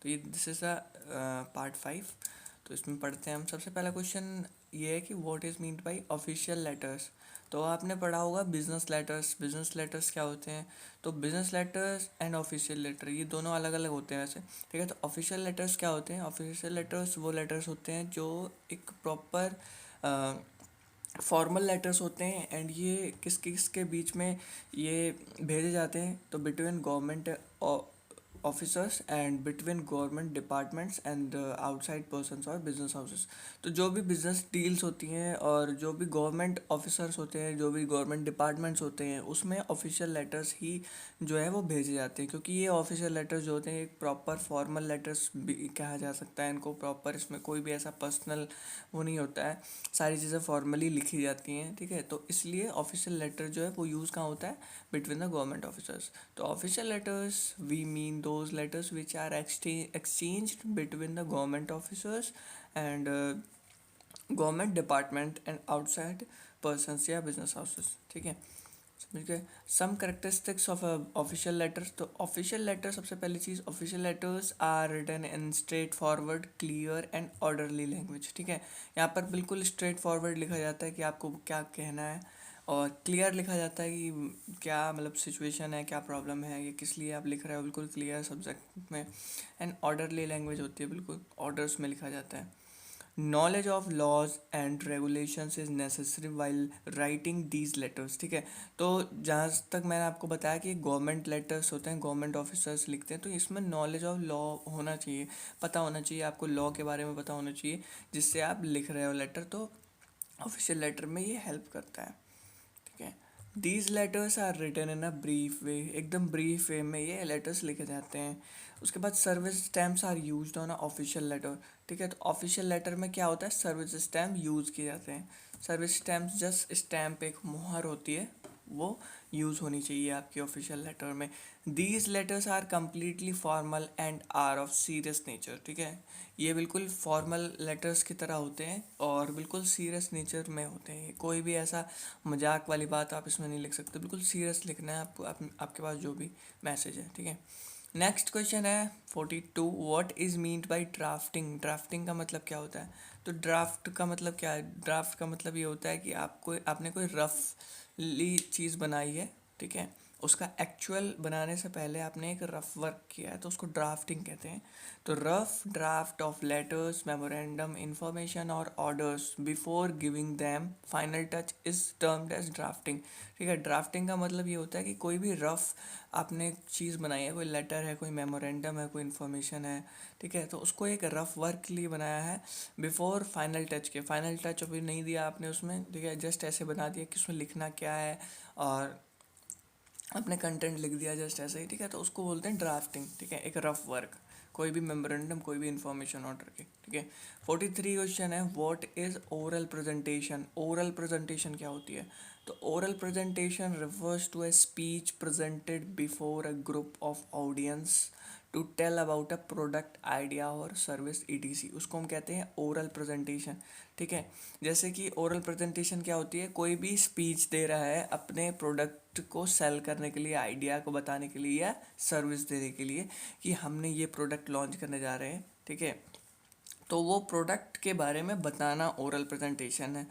तो ये this is a part 5। तो इसमें पढ़ते हैं हम। सबसे पहला क्वेश्चन ये है कि what is meant by official letters. तो आपने पढ़ा होगा बिजनेस लेटर्स। बिजनेस लेटर्स क्या होते हैं? तो business letters and official letter ये दोनों अलग अलग होते हैं वैसे, ठीक है। तो ऑफिशियल लेटर्स क्या होते हैं? ऑफिशियल लेटर्स वो लेटर्स होते हैं जो एक प्रॉपर फॉर्मल लेटर्स होते हैं, एंड ये किस किस के बीच में ये भेजे जाते हैं? तो between government officers and between government departments and outside persons और बिजनेस हाउसेस। तो जो भी बिजनेस डील्स होती हैं और जो भी गवर्नमेंट ऑफिसर्स होते हैं, जो भी गवर्नमेंट डिपार्टमेंट्स होते हैं, उसमें ऑफिशियल लेटर्स ही जो है वो भेजे जाते हैं, क्योंकि ये ऑफिशियल लेटर्स जो होते हैं एक प्रॉपर फॉर्मल लेटर्स भी कहा जा सकता है इनको। प्रॉपर इसमें कोई भी ऐसा पर्सनल वो नहीं होता है, सारी चीज़ें फॉर्मली लिखी जाती हैं, ठीक है। तो इसलिए ऑफिशियल लेटर जो है वो यूज़ कहाँ होता है? Between the government officers. तो official letters we mean those letters which are exchanged between the government officers and government department and outside persons या बिजनेस हाउसेस, ठीक है। समझ गए? Some characteristics of official letters. तो ऑफिशियल लेटर, सबसे पहली चीज़, official letters are written in straightforward, clear and orderly language, ठीक है। यहाँ पर बिल्कुल स्ट्रेट फॉरवर्ड लिखा जाता है कि आपको क्या कहना है, और क्लियर लिखा जाता है कि क्या मतलब सिचुएशन है, क्या प्रॉब्लम है, ये किस लिए आप लिख रहे हो, बिल्कुल क्लियर सब्जेक्ट में। एंड ऑर्डरली लैंग्वेज होती है, बिल्कुल ऑर्डर्स में लिखा जाता है। Knowledge of laws and regulations is necessary while writing these letters, ठीक है। तो जहाँ तक मैंने आपको बताया कि गवर्नमेंट लेटर्स होते हैं, गवर्नमेंट ऑफिसर्स लिखते हैं, तो इसमें नॉलेज ऑफ लॉ होना चाहिए, पता होना चाहिए आपको, लॉ के बारे में पता होना चाहिए जिससे आप लिख रहे हो लेटर। तो ऑफिशियल लेटर में ये हेल्प करता है, ठीक है। These letters are written in a brief way, एकदम ब्रीफ वे में ये लेटर्स लिखे जाते हैं। उसके बाद service stamps are used on a official letter, ठीक है। तो ऑफिशियल लेटर में क्या होता है? सर्विस स्टैम्प यूज़ किए जाते हैं। सर्विस स्टैम्प जस्ट स्टैम्प, एक मुहर होती है, वो यूज़ होनी चाहिए आपकी ऑफिशियल लेटर में। These letters are completely formal and are of serious nature, ठीक है। ये बिल्कुल फॉर्मल लेटर्स की तरह होते हैं और बिल्कुल सीरियस नेचर में होते हैं। कोई भी ऐसा मजाक वाली बात आप इसमें नहीं लिख सकते, बिल्कुल सीरियस लिखना है आपको, आपके पास जो भी मैसेज है, ठीक है। नेक्स्ट क्वेश्चन है 42। What is meant by drafting. Drafting का मतलब क्या होता है? तो ड्राफ्ट का मतलब क्या है? ड्राफ्ट का मतलब ये होता है कि आपने कोई रफली चीज़ बनाई है, ठीक है। उसका एक्चुअल बनाने से पहले आपने एक रफ वर्क किया है, तो उसको ड्राफ्टिंग कहते हैं। तो rough draft of letters, memorandum, information और orders before giving them final touch is termed as drafting, ठीक है। ड्राफ्टिंग का मतलब ये होता है कि कोई भी रफ आपने चीज़ बनाई है, कोई लेटर है, कोई मेमोरेंडम है, कोई इन्फॉर्मेशन है, ठीक है, तो उसको एक रफ वर्क के लिए बनाया है बिफोर फाइनल टच के। फाइनल टच अभी नहीं दिया आपने उसमें, ठीक है, जस्ट ऐसे बना दिया कि उसमें लिखना क्या है और अपने कंटेंट लिख दिया जस्ट ऐसे ही, ठीक है। तो उसको बोलते हैं ड्राफ्टिंग, ठीक है, एक रफ वर्क, कोई भी मेमोरेंडम, कोई भी इंफॉर्मेशन ऑर्डर की, ठीक है। 43 क्वेश्चन है what is oral presentation. Oral presentation क्या होती है? तो oral presentation refers to a speech presented before a group of audience to tell about a product, idea और सर्विस ईटीसी, उसको हम कहते हैं ओरल प्रेजेंटेशन, ठीक है। जैसे कि ओरल प्रेजेंटेशन क्या होती है? कोई भी स्पीच दे रहा है अपने प्रोडक्ट को सेल करने के लिए, आइडिया को बताने के लिए या सर्विस देने के लिए कि हमने ये प्रोडक्ट लॉन्च करने जा रहे हैं, ठीक है। तो वो प्रोडक्ट के बारे में बताना ओरल प्रेजेंटेशन है।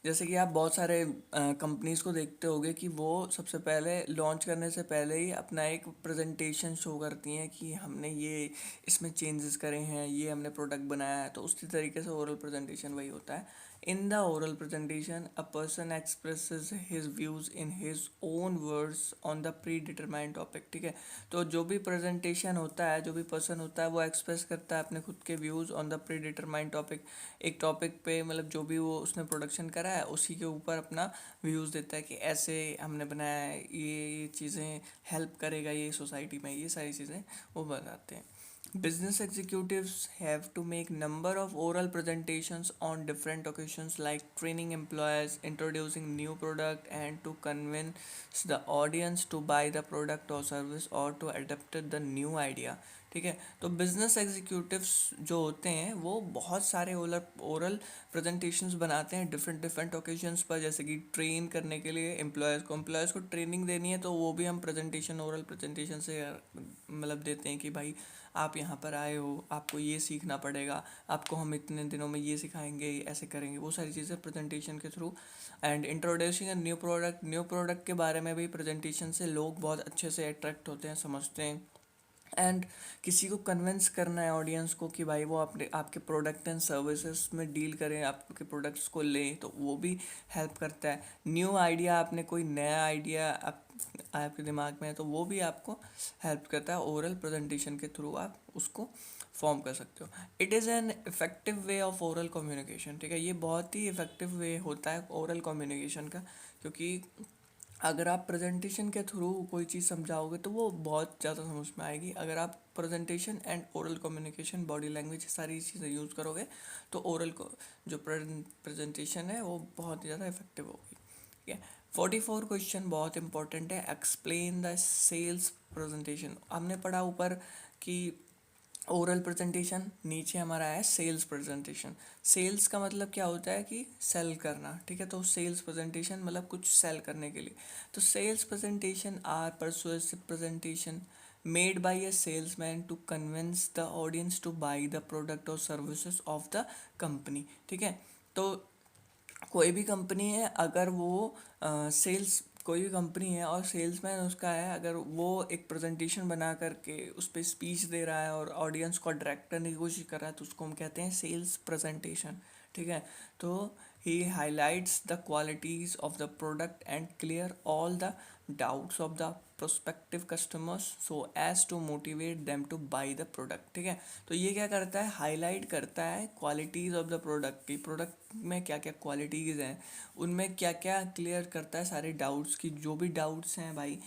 जैसे कि आप बहुत सारे कंपनीज को देखते होगे कि वो सबसे पहले लॉन्च करने से पहले ही अपना एक प्रेजेंटेशन शो करती हैं कि हमने ये इसमें चेंजेस करे हैं, ये हमने प्रोडक्ट बनाया है। तो उसी तरीके से ओरल प्रेजेंटेशन वही होता है। In the oral presentation a person expresses his views in his own words on the pre determined topic, ठीक है। तो जो भी प्रेजेंटेशन होता है, जो भी पर्सन होता है, वो एक्सप्रेस करता है अपने खुद के views on the pre determined topic, एक टॉपिक पे, मतलब जो भी वो उसने प्रोडक्शन करा है उसी के ऊपर अपना व्यूज़ देता है कि ऐसे हमने बनाया है, ये चीज़ें हेल्प करेगा ये सोसाइटी में, ये सारी चीज़ें वो बताते हैं। Business executives have to make number of oral presentations on different occasions like training employees, introducing new product and to convince the audience to buy the product or service or to adapt the new idea, ठीक है। तो business executives जो होते हैं वो बहुत सारे oral presentations बनाते हैं डिफरेंट डिफरेंट ओकेजन्स पर, जैसे कि ट्रेन करने के लिए एम्प्लॉयज़ को ट्रेनिंग देनी है, तो वो भी हम प्रेजेंटेशन ओरल प्रेजेंटेशन से मतलब देते हैं कि भाई आप यहाँ पर आए हो, आपको ये सीखना पड़ेगा, आपको हम इतने दिनों में ये सिखाएंगे, ऐसे करेंगे, वो सारी चीज़ें प्रेजेंटेशन के through. And introducing a new product के बारे में भी प्रेजेंटेशन से लोग बहुत अच्छे से अट्रैक्ट होते हैं, समझते हैं। एंड किसी को कन्विंस करना है ऑडियंस को कि भाई वो अपने आपके प्रोडक्ट एंड सर्विसेज में डील करें, आपके प्रोडक्ट्स को लें, तो वो भी हेल्प करता है। न्यू आइडिया, आपने कोई नया आइडिया आपके दिमाग में है, तो वो भी आपको हेल्प करता है। ओरल प्रेजेंटेशन के थ्रू आप उसको फॉर्म कर सकते हो। It is an effective way of oral communication, ठीक है। ये बहुत ही इफेक्टिव वे होता है ओरल कम्युनिकेशन का, क्योंकि अगर आप प्रेजेंटेशन के थ्रू कोई चीज़ समझाओगे तो वो बहुत ज़्यादा समझ में आएगी। अगर आप presentation and oral communication, body language, सारी चीज़ें यूज़ करोगे तो ओरल को जो प्रेजेंटेशन है वो बहुत ही ज़्यादा इफेक्टिव होगी, ठीक है। 44 क्वेश्चन बहुत इंपॉर्टेंट है। Explain the sales presentation. हमने पढ़ा ऊपर कि ओरल प्रेजेंटेशन, नीचे हमारा है सेल्स प्रेजेंटेशन। सेल्स का मतलब क्या होता है कि सेल करना, ठीक है। तो सेल्स प्रेजेंटेशन मतलब कुछ सेल करने के लिए। तो sales presentation are persuasive presentation made by a salesman to convince the audience to buy the product और सर्विसेज ऑफ द कंपनी, ठीक है। तो कोई भी कंपनी है, अगर वो सेल्स कोई भी कंपनी है और सेल्समैन उसका है, अगर वो एक प्रेजेंटेशन बना करके उस पर स्पीच दे रहा है और ऑडियंस को अट्रैक्ट करने की कोशिश कर रहा है, तो उसको हम कहते हैं सेल्स प्रेजेंटेशन, ठीक है। तो he highlights the qualities of the product and clear all the doubts of the prospective customers so as to motivate them to buy the product, ठीक है। तो ये क्या करता है, हाईलाइट करता है क्वालिटीज़ ऑफ द प्रोडक्ट की, प्रोडक्ट में क्या क्या क्वालिटीज़ हैं, उनमें क्या क्या, क्लियर करता है सारे डाउट्स की। जो भी डाउट्स हैं भाई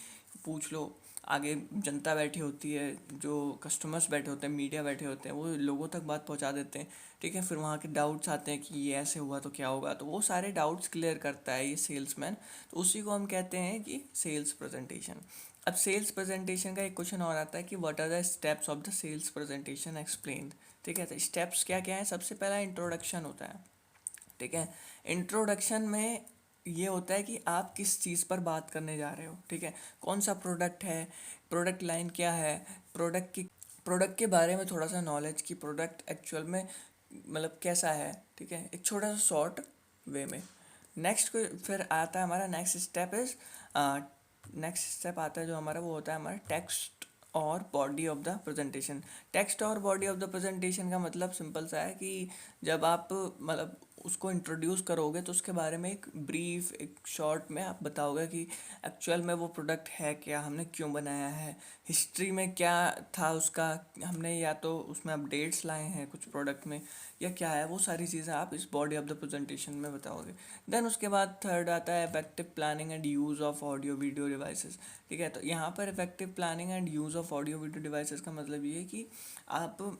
पूछ लो, आगे जनता बैठी होती है, जो कस्टमर्स बैठे होते हैं, मीडिया बैठे होते हैं, वो लोगों तक बात पहुंचा देते हैं, ठीक है। फिर वहाँ के डाउट्स आते हैं कि ये ऐसे हुआ तो क्या होगा, तो वो सारे डाउट्स क्लियर करता है ये सेल्समैन। तो उसी को हम कहते हैं कि सेल्स प्रेजेंटेशन। अब सेल्स प्रेजेंटेशन का एक क्वेश्चन और आता है कि what are the steps of the sales presentation explained, ठीक है। तो स्टेप्स क्या क्या है, सबसे पहला इंट्रोडक्शन होता है, ठीक है। इंट्रोडक्शन में ये होता है कि आप किस चीज़ पर बात करने जा रहे हो, ठीक है। कौन सा प्रोडक्ट है, प्रोडक्ट लाइन क्या है, प्रोडक्ट के बारे में थोड़ा सा नॉलेज, की प्रोडक्ट एक्चुअल में मतलब कैसा है, ठीक है, एक छोटा सा शॉर्ट वे में। नेक्स्ट को फिर आता है हमारा नेक्स्ट स्टेप आता है जो हमारा, वो होता है हमारा टेक्स्ट और body of the presentation. Text और बॉडी ऑफ द प्रेजेंटेशन का मतलब सिंपल सा है कि जब आप मतलब उसको इंट्रोड्यूस करोगे तो उसके बारे में एक ब्रीफ, एक शॉर्ट में आप बताओगे कि एक्चुअल में वो प्रोडक्ट है क्या, हमने क्यों बनाया है, हिस्ट्री में क्या था उसका, हमने या तो उसमें अपडेट्स लाए हैं कुछ प्रोडक्ट में या क्या है, वो सारी चीज़ें आप इस बॉडी ऑफ द प्रेजेंटेशन में बताओगे। देन उसके बाद थर्ड आता है effective planning and use of audio video devices, ठीक है। तो यहाँ पर effective planning and use of audio video devices का मतलब ये है कि आप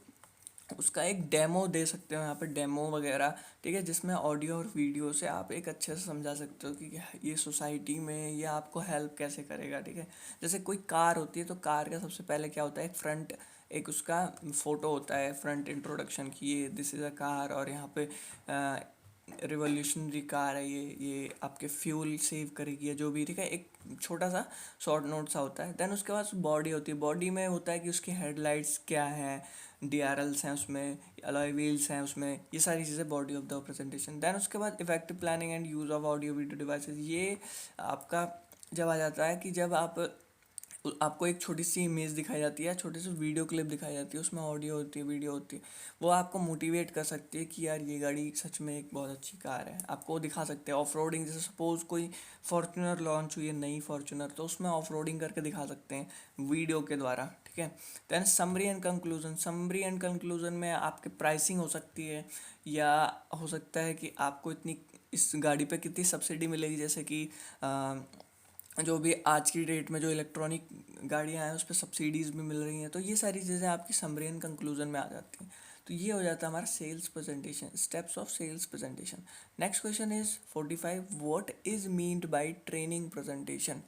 उसका एक डेमो दे सकते हो, यहाँ पे डेमो वगैरह, ठीक है, जिसमें ऑडियो और वीडियो से आप एक अच्छे से समझा सकते हो कि ये सोसाइटी में ये आपको हेल्प कैसे करेगा, ठीक है। जैसे कोई कार होती है तो कार का सबसे पहले क्या होता है, एक फ्रंट, एक उसका फोटो होता है फ्रंट इंट्रोडक्शन की, ये दिस इज़ अ कार और यहाँ पे रिवोल्यूशनरी कार है, ये आपके फ्यूल सेव करेगी या जो भी, ठीक है। एक छोटा सा शॉर्ट नोट सा होता है। देन उसके बाद बॉडी होती है, बॉडी में होता है कि उसकी हेडलाइट्स क्या है, DRLs हैं उसमें, अलॉय व्हील्स हैं उसमें, ये सारी चीज़ें body of the presentation. Then उसके बाद effective planning and use of audio video devices. ये आपका जब आ जाता है कि जब आपको एक छोटी सी इमेज दिखाई जाती है, छोटी सी वीडियो क्लिप दिखाई जाती है, उसमें ऑडियो होती है, वीडियो होती है, वो आपको मोटिवेट कर सकती है कि यार ये गाड़ी सच में एक बहुत अच्छी कार है। आपको वो दिखा सकते हैं ऑफ रोडिंग, जैसे सपोज कोई फॉर्चुनर लॉन्च हुई है, नई फॉर्चुनर, तो उसमें ऑफ रोडिंग करके दिखा सकते हैं वीडियो के द्वारा, ठीक है। Then summary and conclusion. Summary and conclusion में आपकी प्राइसिंग हो सकती है, या हो सकता है कि आपको इतनी इस गाड़ी पे कितनी सब्सिडी मिलेगी, जैसे कि जो भी आज की डेट में जो इलेक्ट्रॉनिक गाड़ियाँ हैं उस पर सब्सिडीज़ भी मिल रही हैं, तो ये सारी चीज़ें आपकी समरी एंड कंक्लूजन में आ जाती हैं। तो ये हो जाता है हमारा sales presentation, steps of sales presentation. Next question is 45, what is meant by training presentation.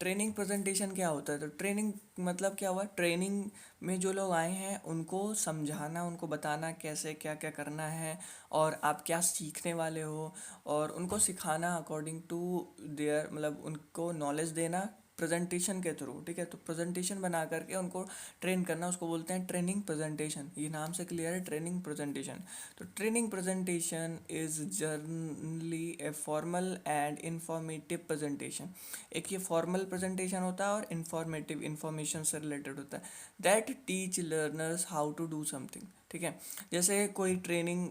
Training presentation क्या होता है? तो ट्रेनिंग मतलब क्या हुआ, ट्रेनिंग में जो लोग आए हैं उनको समझाना, उनको बताना कैसे क्या क्या करना है और आप क्या सीखने वाले हो, और उनको सिखाना अकॉर्डिंग टू देयर, मतलब उनको नॉलेज देना प्रेजेंटेशन के थ्रू। ठीक है, तो प्रेजेंटेशन बना करके उनको ट्रेन करना, उसको बोलते हैं ट्रेनिंग प्रेजेंटेशन। ये नाम से क्लियर है, ट्रेनिंग प्रेजेंटेशन। तो training presentation is generally a formal and informative presentation. एक ये फॉर्मल प्रेजेंटेशन होता है और इंफॉर्मेटिव, इंफॉर्मेशन से रिलेटेड होता है, that teach learners how to do something. ठीक है, जैसे कोई ट्रेनिंग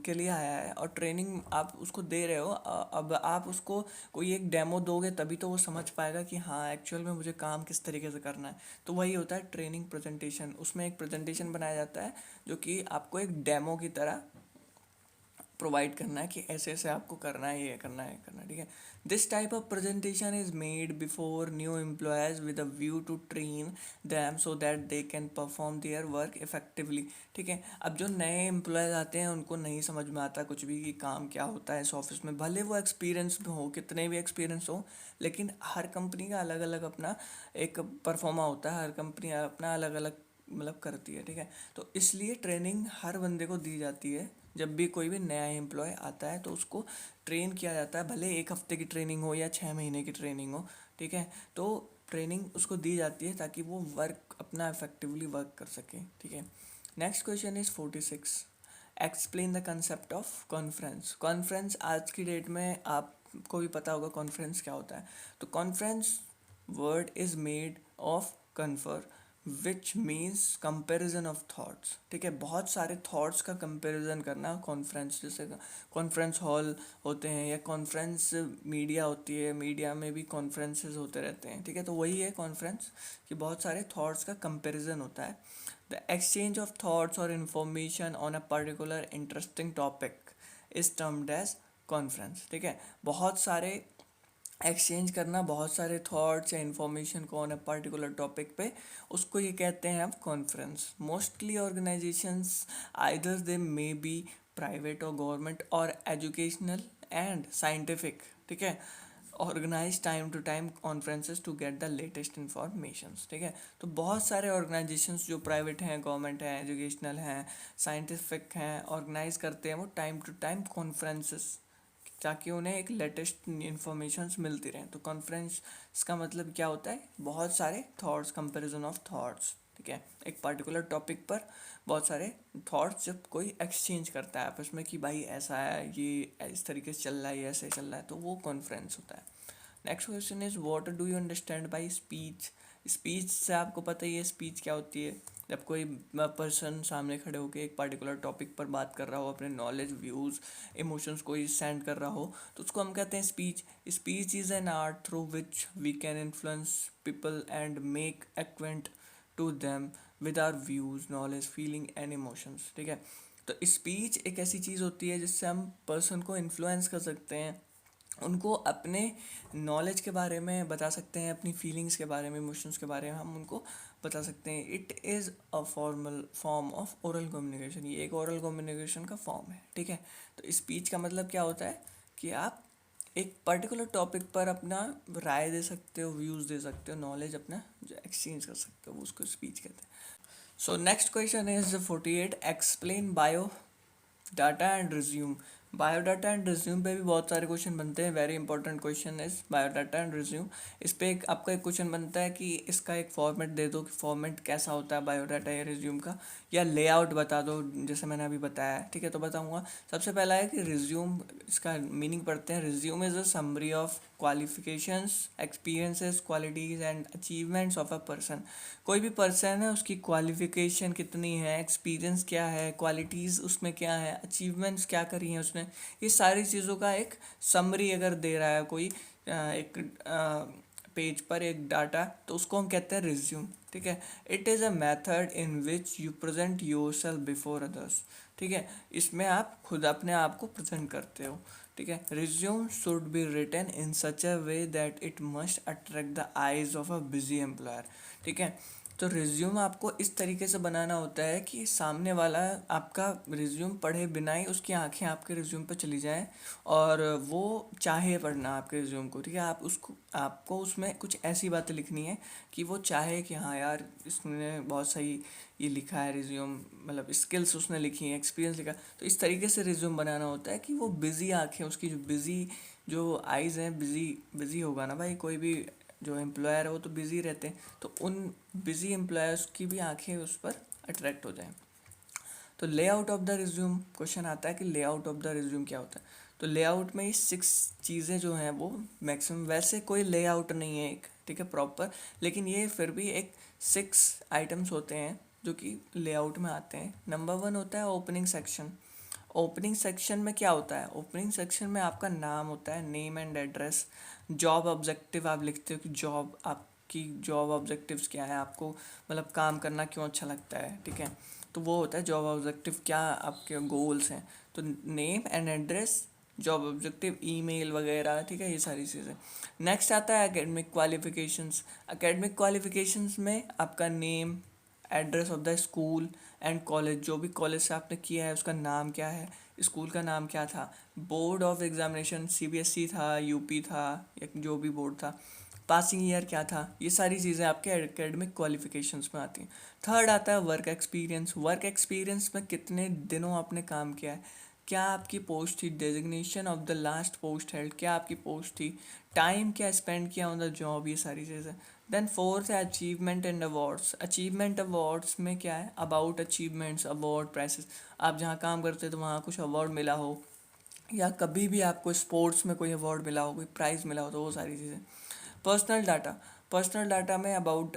के लिए आया है और ट्रेनिंग आप उसको दे रहे हो, अब आप उसको कोई एक डेमो दोगे तभी तो वो समझ पाएगा कि हाँ एक्चुअल में मुझे काम किस तरीके से करना है। तो वही होता है ट्रेनिंग प्रेजेंटेशन। उसमें एक प्रेजेंटेशन बनाया जाता है जो कि आपको एक डेमो की तरह प्रोवाइड करना है कि ऐसे ऐसे आपको करना है, ये करना है, ये करना है। ठीक है, this type of presentation is made before new employees with a view to train them so that they can perform their work effectively. ठीक है, अब जो नए एम्प्लॉयज आते हैं उनको नहीं समझ में आता कुछ भी कि काम क्या होता है इस ऑफिस में, भले वो एक्सपीरियंस हो, कितने भी एक्सपीरियंस हो, लेकिन हर कंपनी का अलग अलग अपना एक परफॉर्मा होता है, हर कंपनी अपना अलग अलग मतलब करती है। ठीक है, तो इसलिए ट्रेनिंग हर बंदे को दी जाती है। जब भी कोई भी नया एम्प्लॉय आता है तो उसको ट्रेन किया जाता है, भले एक हफ्ते की ट्रेनिंग हो या 6 महीने की ट्रेनिंग हो। ठीक है, तो ट्रेनिंग उसको दी जाती है ताकि वो वर्क अपना इफेक्टिवली वर्क कर सके। ठीक है, next question is 46। Explain the concept of conference. Conference आज की डेट में आपको भी पता होगा कॉन्फ्रेंस क्या होता है। तो conference word is made of confer which means comparison of thoughts. ठीक है, बहुत सारे थॉट्स का कंपेरिजन करना कॉन्फ्रेंस, जैसे कॉन्फ्रेंस हॉल होते हैं या कॉन्फ्रेंस मीडिया होती है, मीडिया में भी कॉन्फ्रेंसेस होते रहते हैं। ठीक है, तो वही है कॉन्फ्रेंस कि बहुत सारे थॉट्स का कंपेरिजन होता है। द एक्सचेंज ऑफ थॉट्स और information on a particular interesting topic is termed as conference. ठीक है, बहुत सारे एक्सचेंज करना बहुत सारे थॉट्स या इन्फॉर्मेशन को ऑन अ पर्टिकुलर टॉपिक पे, उसको ये कहते हैं अब conference. Mostly organisations either they may be private और गवर्नमेंट और एजुकेशनल एंड साइंटिफिक। ठीक है, organise time to time conferences to get the latest informations. ठीक है, तो बहुत सारे ऑर्गेनाइजेशंस जो प्राइवेट हैं, गवर्नमेंट हैं, एजुकेशनल हैं, साइंटिफिक हैं, ऑर्गेनाइज करते हैं वो टाइम टू टाइम कॉन्फ्रेंसेस, ताकि उन्हें एक लेटेस्ट इन्फॉर्मेशंस मिलती रहें। तो कॉन्फ्रेंस का मतलब क्या होता है, बहुत सारे थॉट्स, कंपैरिजन ऑफ थॉट्स। ठीक है, एक पर्टिकुलर टॉपिक पर बहुत सारे थॉट्स जब कोई एक्सचेंज करता है आपस में कि भाई ऐसा है, ये इस तरीके से चल रहा है, ये ऐसे चल रहा है, तो वो कॉन्फ्रेंस होता है। Next question is what do you understand by speech. Speech से आपको पता ही है स्पीच क्या होती है। जब कोई पर्सन सामने खड़े होकर एक पर्टिकुलर टॉपिक पर बात कर रहा हो, अपने नॉलेज, व्यूज़, इमोशंस को सेंड कर रहा हो, तो उसको हम कहते हैं speech. Speech is an art through which we can influence people and make acquaint to them with our views, knowledge, feeling and emotions. ठीक है, तो स्पीच एक ऐसी चीज़ होती है जिससे हम पर्सन को इन्फ्लुएंस कर सकते हैं, उनको अपने नॉलेज के बारे में बता सकते हैं, अपनी फीलिंग्स के बारे में, इमोशंस के बारे में हम उनको बता सकते हैं। It is a formal form of oral communication. ये एक ओरल कम्युनिकेशन का फॉर्म है। ठीक है, तो स्पीच का मतलब क्या होता है कि आप एक पर्टिकुलर टॉपिक पर अपना राय दे सकते हो, व्यूज़ दे सकते हो, नॉलेज अपना जो एक्सचेंज कर सकते हो, वो उसको स्पीच कहते हैं। So next question is 48। Explain bio data and resume. Biodata and resume पे भी बहुत सारे क्वेश्चन बनते हैं। Very important question is biodata and resume. इस पे एक आपका एक क्वेश्चन बनता है कि इसका एक फॉर्मेट दे दो कि फॉर्मेट कैसा होता है बायोडाटा या रिज्यूम का, या लेआउट बता दो जैसे मैंने अभी बताया है। ठीक है, तो बताऊंगा। सबसे पहला है कि रिज्यूम, इसका मीनिंग पढ़ते हैं। Resume is a summary of qualifications, experiences, qualities and achievements of a person. कोई भी पर्सन है, उसकी क्वालिफिकेशन कितनी है, एक्सपीरियंस क्या है, क्वालिटीज़ उसमें क्या है, अचीवमेंट्स क्या करी हैं उसने, ये सारी चीज़ों का एक समरी अगर दे रहा है कोई एक पेज पर एक डाटा, तो उसको हम कहते हैं रिज्यूम। ठीक है, it is a method in which you present your self before others. ठीक है, इसमें आप खुद अपने आप को प्रेजेंट करते हो। ठीक है, resume should be written in such a way that it must attract the eyes of a busy employer. ठीक है, तो रिज्यूम आपको इस तरीके से बनाना होता है कि सामने वाला आपका रिज्यूम पढ़े बिना ही उसकी आंखें आपके रिज्यूम पर चली जाएं और वो चाहे पढ़ना आपके रिज्यूम को, ठीक है। आपको उसमें कुछ ऐसी बातें लिखनी है कि वो चाहे कि हाँ यार इसने बहुत सही ये लिखा है रिज्यूम, मतलब स्किल्स उसने लिखी हैं, एक्सपीरियंस लिखा। तो इस तरीके से रिज्यूम बनाना होता है कि वो बिजी आंखें, उसकी जो बिजी जो आइज़ हैं, बिजी बिजी होगा ना भाई, कोई भी जो एम्प्लॉयर है वो तो बिजी रहते हैं, तो उन बिजी एम्प्लॉयर्स की भी आंखें उस पर अट्रैक्ट हो जाएं। तो layout of the resume question आता है कि लेआउट ऑफ द रिज्यूम क्या होता है। तो लेआउट में ये 6 चीज़ें जो हैं वो मैक्सिमम, वैसे कोई लेआउट नहीं है एक, ठीक है, प्रॉपर, लेकिन ये फिर भी एक 6 आइटम्स होते हैं जो कि लेआउट में आते हैं। नंबर 1 होता है ओपनिंग सेक्शन। ओपनिंग सेक्शन में क्या होता है? ओपनिंग सेक्शन में आपका नाम होता है, name and address. Job objective आप लिखते हो कि जॉब, आपकी जॉब ऑब्जेक्टिव्स क्या है, आपको मतलब काम करना क्यों अच्छा लगता है, ठीक है। तो वो होता है जॉब ऑब्जेक्टिव, क्या आपके गोल्स हैं। तो name and address, job objective, email वगैरह, ठीक है, ये सारी चीज़ें। नेक्स्ट आता है एकेडमिक क्वालिफिकेशंस। एकेडमिक क्वालिफिकेशंस में आपका name, address of the school and college, जो भी कॉलेज से आपने किया है उसका नाम क्या है, स्कूल का नाम क्या था, बोर्ड ऑफ एग्जामिनेशन सीबीएसई था, यूपी था, या जो भी बोर्ड था, पासिंग ईयर क्या था, ये सारी चीज़ें आपके एकेडमिक क्वालिफिकेशंस में आती हैं। थर्ड आता है वर्क एक्सपीरियंस। वर्क एक्सपीरियंस में कितने दिनों आपने काम किया है, क्या आपकी पोस्ट थी, designation of the last post held, क्या आपकी पोस्ट थी, टाइम क्या स्पेंड किया ऑन द जॉब, ये सारी चीज़ें। देन फोर्थ है achievement and awards. Achievement awards में क्या है, अबाउट अचीवमेंट्स, अवार्ड, प्राइसेस, आप जहाँ काम करते तो वहाँ कुछ अवार्ड मिला हो, या कभी भी आपको स्पोर्ट्स में कोई अवार्ड मिला हो, कोई प्राइज़ मिला हो, तो वो सारी चीज़ें। Personal data. पर्सनल डाटा में about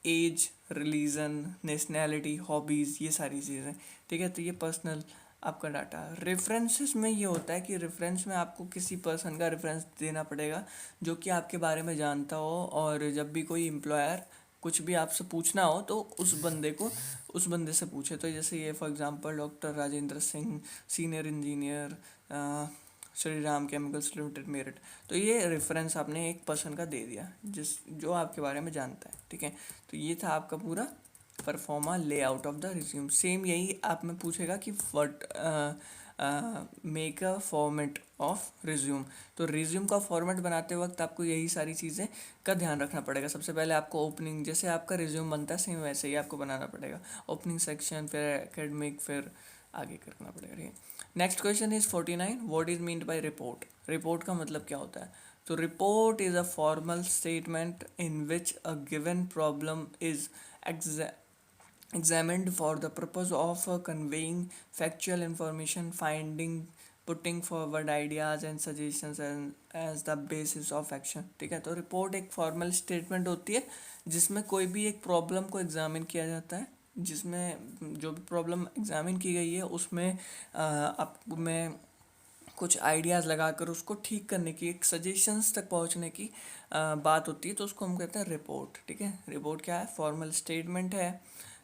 age, religion, nationality, hobbies, ये सारी चीज़ें, ठीक है। तो ये पर्सनल आपका डाटा। रेफरेंसेस में ये होता है कि रेफरेंस में आपको किसी पर्सन का रेफरेंस देना पड़ेगा जो कि आपके बारे में जानता हो, और जब भी कोई एम्प्लॉयर कुछ भी आपसे पूछना हो तो उस बंदे से पूछे। तो जैसे ये for example doctor Rajendra Singh, senior engineer, Shri Ram chemicals limited, Meerut. तो ये रेफरेंस आपने एक पर्सन का दे दिया जो आपके बारे में जानता है, ठीक है। तो ये था आपका पूरा pro forma layout of the resume. Same यही आप में पूछेगा कि what make a format of resume. तो रिज्यूम का फॉर्मेट बनाते वक्त आपको यही सारी चीज़ें का ध्यान रखना पड़ेगा। सबसे पहले आपको ओपनिंग, जैसे आपका रिज्यूम बनता है सेम वैसे ही आपको बनाना पड़ेगा। ओपनिंग सेक्शन, फिर एकेडमिक, फिर आगे करना पड़ेगा, ठीक है। Next question is 49, what is meant bye report. Report का मतलब क्या होता है? तो report is a formal statement in which a given problem is examined for the purpose of conveying factual information, finding, putting forward ideas and suggestions as the basis of action, ठीक है। तो report एक formal statement होती है जिसमें कोई भी एक प्रॉब्लम को एग्जामिन किया जाता है, जिसमें जो भी प्रॉब्लम एग्जामिन की गई है उसमें आप में कुछ आइडियाज़ लगाकर उसको ठीक करने की, एक सजेशंस तक पहुंचने की बात होती है, तो उसको हम कहते हैं रिपोर्ट, ठीक है। रिपोर्ट क्या है? फॉर्मल स्टेटमेंट है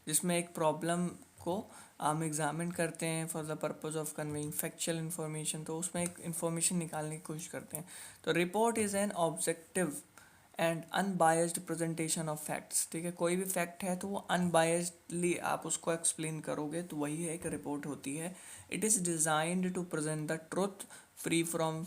जिसमें एक प्रॉब्लम को हम एग्जामिन करते हैं for the purpose of conveying factual information, तो उसमें एक इन्फॉर्मेशन निकालने की कोशिश करते हैं। तो report is an objective and unbiased presentation of facts, ठीक है। कोई भी फैक्ट है तो वो अनबायस्डली आप उसको एक्सप्लेन करोगे, तो वही एक रिपोर्ट होती है। It is designed to present the truth free from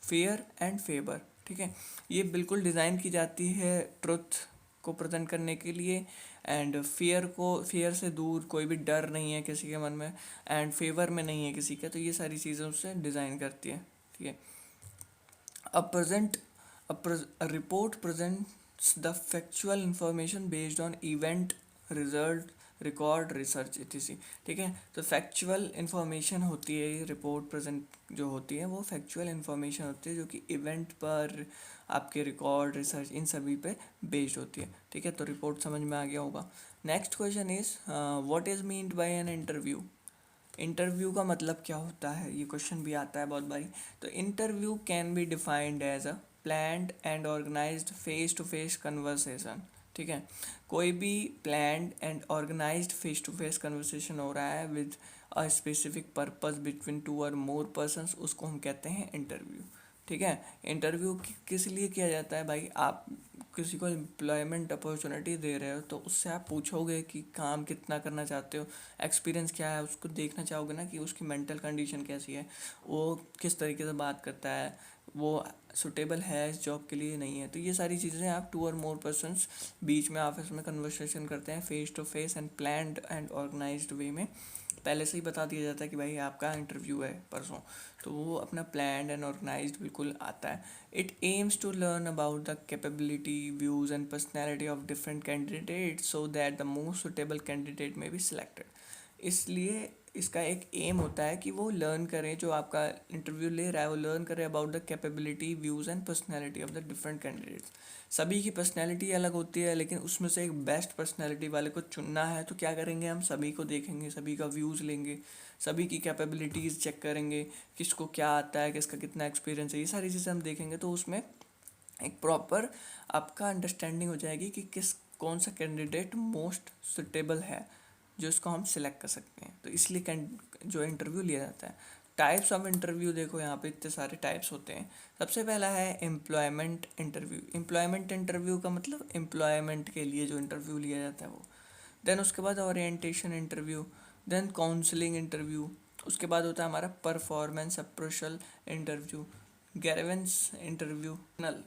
fear and favour, ठीक है। ये बिल्कुल डिज़ाइन की जाती है ट्रुथ को प्रेजेंट करने के लिए, एंड फेयर से दूर, कोई भी डर नहीं है किसी के मन में, एंड फेवर में नहीं है किसी का, तो ये सारी चीज़ें उससे डिज़ाइन करती है, ठीक है। A present a report presents the factual information based on event, result, record, research etc, ठीक है। तो फैक्चुअल इन्फॉर्मेशन होती है ये रिपोर्ट प्रेजेंट जो होती है, वो फैक्चुअल इन्फॉर्मेशन होती है जो कि इवेंट पर, आपके रिकॉर्ड, रिसर्च, इन सभी पे बेस्ड होती है, ठीक है। तो रिपोर्ट समझ में आ गया होगा। Next question is what is meant bye an interview. Interview का मतलब क्या होता है, ये क्वेश्चन भी आता है बहुत बारी। तो interview can be defined as a planned and organised face to face conversation, ठीक है। कोई भी planned and organised face to face conversation हो रहा है with a specific purpose between two or more persons, उसको हम कहते हैं इंटरव्यू, ठीक है। इंटरव्यू किस लिए किया जाता है भाई? आप किसी को एम्प्लॉयमेंट अपॉर्चुनिटी दे रहे हो तो उससे आप पूछोगे कि काम कितना करना चाहते हो, एक्सपीरियंस क्या है, उसको देखना चाहोगे ना कि उसकी मेंटल कंडीशन कैसी है, वो किस तरीके से बात करता है, वो सुटेबल है इस जॉब के लिए नहीं है। तो ये सारी चीज़ें आप 2 और मोर पर्सन्स बीच में आपस में कन्वर्सेशन करते हैं face to face and planned and organised way में। पहले से ही बता दिया जाता है कि भाई आपका इंटरव्यू है परसों, तो वो अपना प्लान्ड एंड ऑर्गेनाइज्ड बिल्कुल आता है। It aims to learn about the capability, views and personality of different candidate so that the most suitable candidate may be selected. इसलिए इसका एक एम होता है कि वो लर्न करें, जो आपका इंटरव्यू ले रहा है वो लर्न करे about the capability, views and personality of the different candidates. सभी की पर्सनैलिटी अलग होती है, लेकिन उसमें से एक बेस्ट पर्सनैलिटी वाले को चुनना है तो क्या करेंगे, हम सभी को देखेंगे, सभी का व्यूज़ लेंगे, सभी की कैपेबिलिटीज़ चेक करेंगे, किसको क्या आता है, किसका कितना एक्सपीरियंस है, ये सारी चीज़ें हम देखेंगे। तो उसमें एक प्रॉपर आपका अंडरस्टैंडिंग हो जाएगी कि किस कौन सा कैंडिडेट मोस्ट सुटेबल है जो इसको हम सिलेक्ट कर सकते हैं। तो इसलिए जो इंटरव्यू लिया जाता है। टाइप्स ऑफ इंटरव्यू देखो, यहाँ पे इतने सारे टाइप्स होते हैं। सबसे पहला है एम्प्लॉयमेंट इंटरव्यू। एम्प्लॉयमेंट इंटरव्यू का मतलब एम्प्लॉयमेंट के लिए जो इंटरव्यू लिया जाता है वो। देन उसके बाद orientation interview, then counselling interview, उसके बाद होता है हमारा performance appraisal interview, grievance interview नल।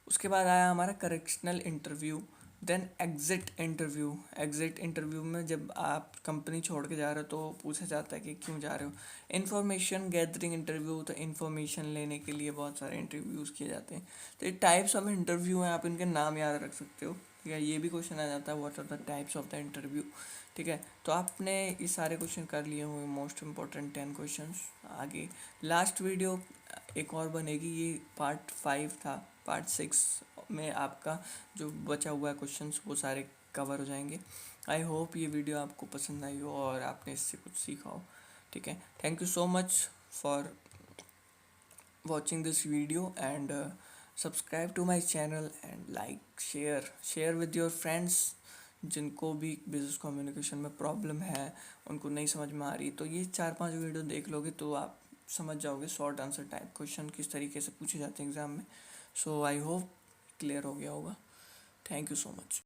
उसके बाद आया हमारा correctional interview, then exit interview. Exit interview में जब आप कंपनी छोड़ के जा रहे हो तो पूछा जाता है कि क्यों जा रहे हो। इन्फॉर्मेशन गैदरिंग इंटरव्यू, तो इन्फॉर्मेशन लेने के लिए बहुत सारे इंटरव्यूज़ किए जाते हैं। तो ये टाइप्स ऑफ इंटरव्यू हैं, आप इनके नाम याद रख सकते हो। ठीक है, ये भी क्वेश्चन आ जाता है what are the types of the interview. ठीक है, तो आपने ये सारे क्वेश्चन कर लिए हुए, मोस्ट इंपॉर्टेंट 10 क्वेश्चन। आगे लास्ट वीडियो एक और बनेगी, ये पार्ट 5 था। पार्ट 6 में आपका जो बचा हुआ है क्वेश्चंस वो सारे कवर हो जाएंगे। आई होप ये वीडियो आपको पसंद आई हो और आपने इससे कुछ सीखा हो। ठीक है, thank you so much for watching this video and subscribe to my channel and like share with your friends जिनको भी बिजनेस कम्युनिकेशन में प्रॉब्लम है, उनको नहीं समझ में आ रही, तो ये 4-5 वीडियो देख लोगे तो आप समझ जाओगे शॉर्ट आंसर टाइप क्वेश्चन किस तरीके से पूछे जाते हैं एग्ज़ाम में। सो आई होप क्लियर हो गया होगा। Thank you so much.